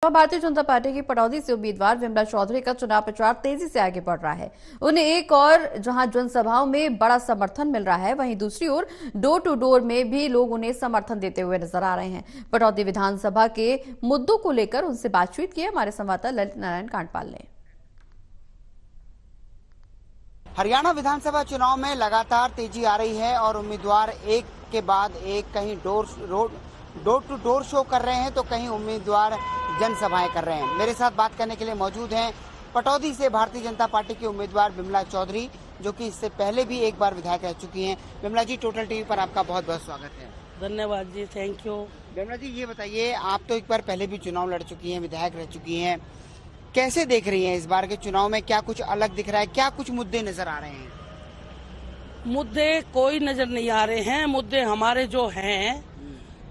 Bharatiya Janata party की पटौदी से उम्मीदवार विमला चौधरी का चुनाव प्रचार तेजी से आगे बढ़ रहा है। उन्हें एक और जहां जनसभाओं में बड़ा समर्थन मिल रहा है, वहीं दूसरी ओर डोर टू डोर में भी लोग उन्हें समर्थन देते हुए नजर आ रहे हैं। पटौदी विधानसभा के मुद्दों को लेकर उनसे बातचीत की हमारे संवाददाता ललित नारायण कांडपाल ने। हरियाणा विधानसभा चुनाव में लगातार तेजी आ रही है और उम्मीदवार एक के बाद एक कहीं डोर टू डोर शो कर रहे हैं तो कहीं उम्मीदवार जनसभाएं कर रहे हैं। मेरे साथ बात करने के लिए मौजूद हैं पटौदी से भारतीय जनता पार्टी के उम्मीदवार विमला चौधरी, जो कि इससे पहले भी एक बार विधायक रह चुकी हैं। विमला जी, टोटल टीवी पर आपका बहुत बहुत स्वागत है। धन्यवाद जी, थैंक यू। विमला जी, ये बताइए, आप तो एक बार पहले भी चुनाव लड़ चुकी हैं, विधायक रह चुकी हैं, कैसे देख रही हैं इस बार के चुनाव में? क्या कुछ अलग दिख रहा है? क्या कुछ मुद्दे नजर आ रहे हैं? मुद्दे कोई नजर नहीं आ रहे हैं। मुद्दे हमारे जो हैं,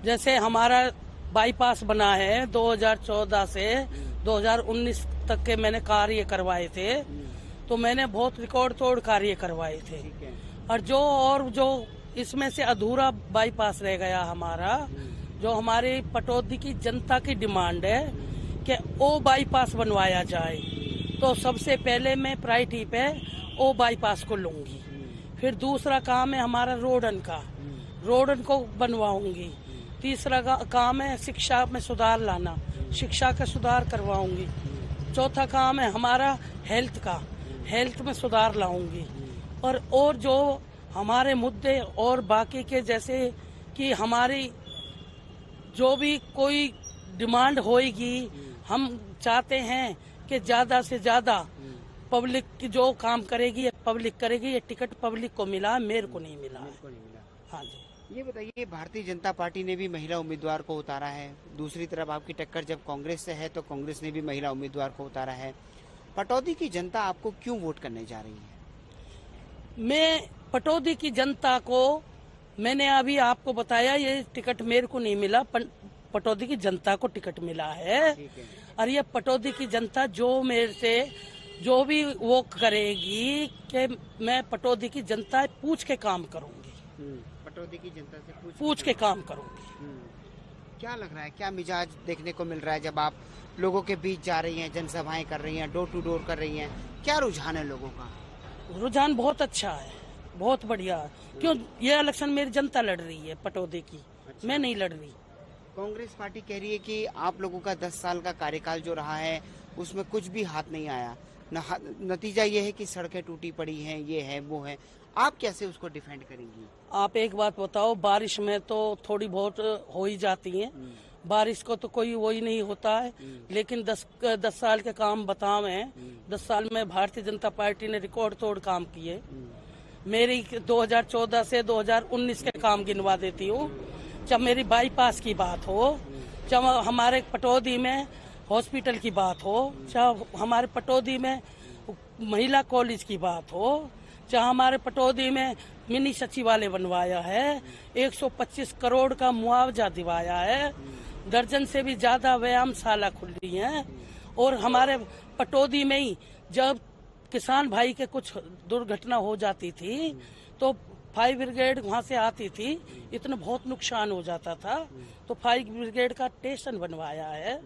जैसे हमारा बाईपास बना है 2014 से 2019 तक के मैंने कार्य करवाए थे, तो मैंने बहुत रिकॉर्ड तोड़ कार्य करवाए थे। और जो इसमें से अधूरा बाईपास रह गया हमारा, जो हमारी पटौदी की जनता की डिमांड है कि ओ बाईपास बनवाया जाए, तो सबसे पहले मैं प्रायोरिटी पे ओ बाईपास को लूंगी। फिर दूसरा काम है हमारा रोडन को बनवाऊंगी। तीसरा काम है शिक्षा में सुधार लाना, शिक्षा का सुधार करवाऊंगी। चौथा काम है हमारा हेल्थ में सुधार लाऊंगी। और जो हमारे मुद्दे और बाकी के, जैसे कि हमारी जो भी कोई डिमांड होएगी, हम चाहते हैं कि ज्यादा से ज्यादा पब्लिक जो काम करेगी पब्लिक करेगी। ये टिकट पब्लिक को मिला, मेरे को नहीं मिला। हाँ जी। ये बताइए, भारतीय जनता पार्टी ने भी महिला उम्मीदवार को उतारा है, दूसरी तरफ आपकी टक्कर जब कांग्रेस से है तो कांग्रेस ने भी महिला उम्मीदवार को उतारा है। पटौदी की जनता आपको क्यों वोट करने जा रही है? मैं पटौदी की जनता को, मैंने अभी आपको बताया, ये टिकट मेरे को नहीं मिला, पटौदी की जनता को टिकट मिला है। और ये पटौदी की जनता जो मेरे से जो भी वो करेगी कि मैं पटौदी की जनता पूछ के काम करूंगी। पटौदी की जनता से पूछ के काम करूंगी। क्या लग रहा है, क्या मिजाज देखने को मिल रहा है जब आप लोगों के बीच जा रही हैं, जनसभाएं कर रही हैं, डोर टू डोर कर रही हैं? क्या रुझान है लोगों का? रुझान बहुत अच्छा है, बहुत बढ़िया। क्यों? ये इलेक्शन मेरी जनता लड़ रही है पटौदी की। अच्छा। मैं नहीं लड़ रही। कांग्रेस पार्टी कह रही है कि आप लोगों का 10 साल का कार्यकाल जो रहा है उसमें कुछ भी हाथ नहीं आया, नतीजा ये है कि सड़कें टूटी पड़ी हैं, ये है वो है। आप कैसे उसको डिफेंड करेंगी? आप एक बात बताओ, बारिश में तो थोड़ी बहुत हो ही जाती है, बारिश को तो कोई वो ही नहीं होता है। लेकिन 10 साल के काम बतावे, 10 साल में भारतीय जनता पार्टी ने रिकॉर्ड तोड़ काम किए। मेरी 2014 से 2019 के काम गिनवा देती हूँ। जब मेरी बाईपास की बात हो, जब हमारे पटौदी में हॉस्पिटल की बात हो, चाहे हमारे पटौदी में महिला कॉलेज की बात हो, चाहे हमारे पटौदी में मिनी सचिवालय बनवाया है, 125 करोड़ का मुआवजा दिवाया है, दर्जन से भी ज्यादा व्यायामशाला खुली है। और हमारे पटौदी में ही जब किसान भाई के कुछ दुर्घटना हो जाती थी तो फायर ब्रिगेड वहाँ से आती थी, इतना बहुत नुकसान हो जाता था, तो फायर ब्रिगेड का स्टेशन बनवाया है।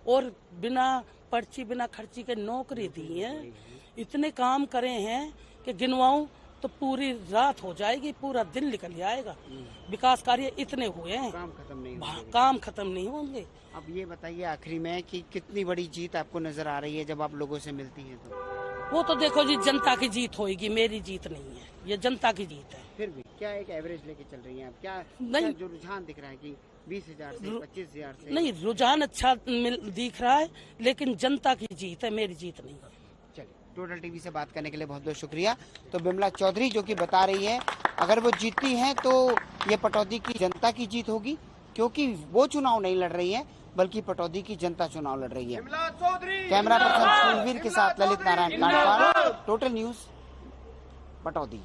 और बिना पर्ची बिना खर्ची के नौकरी दी है। इतने काम करे हैं कि गिनवाऊं तो पूरी रात हो जाएगी, पूरा दिन निकल जाएगा। विकास कार्य इतने हुए हैं, काम खत्म नहीं होंगे। अब ये बताइए आखिरी में कि कितनी बड़ी जीत आपको नजर आ रही है जब आप लोगों से मिलती हैं तो? वो तो देखो जी, जनता की जीत होगी, मेरी जीत नहीं है, ये जनता की जीत है। फिर भी क्या एक एवरेज लेके चल रही हैं आप? क्या नहीं, जो रुझान दिख रहा है कि 20,000 से 25,000 से? नहीं, रुझान अच्छा दिख रहा है, लेकिन जनता की जीत है, मेरी जीत नहीं है। चलिए, टोटल टीवी से बात करने के लिए बहुत बहुत शुक्रिया। तो विमला चौधरी जो कि बता रही है, अगर वो जीतती हैं तो ये पटौदी की जनता की जीत होगी, क्योंकि वो चुनाव नहीं लड़ रही है बल्कि पटौदी की जनता चुनाव लड़ रही है। कैमरा पर्सन सुलवीर के साथ ललित नारायण कांडपाल, टोटल न्यूज, पटौदी।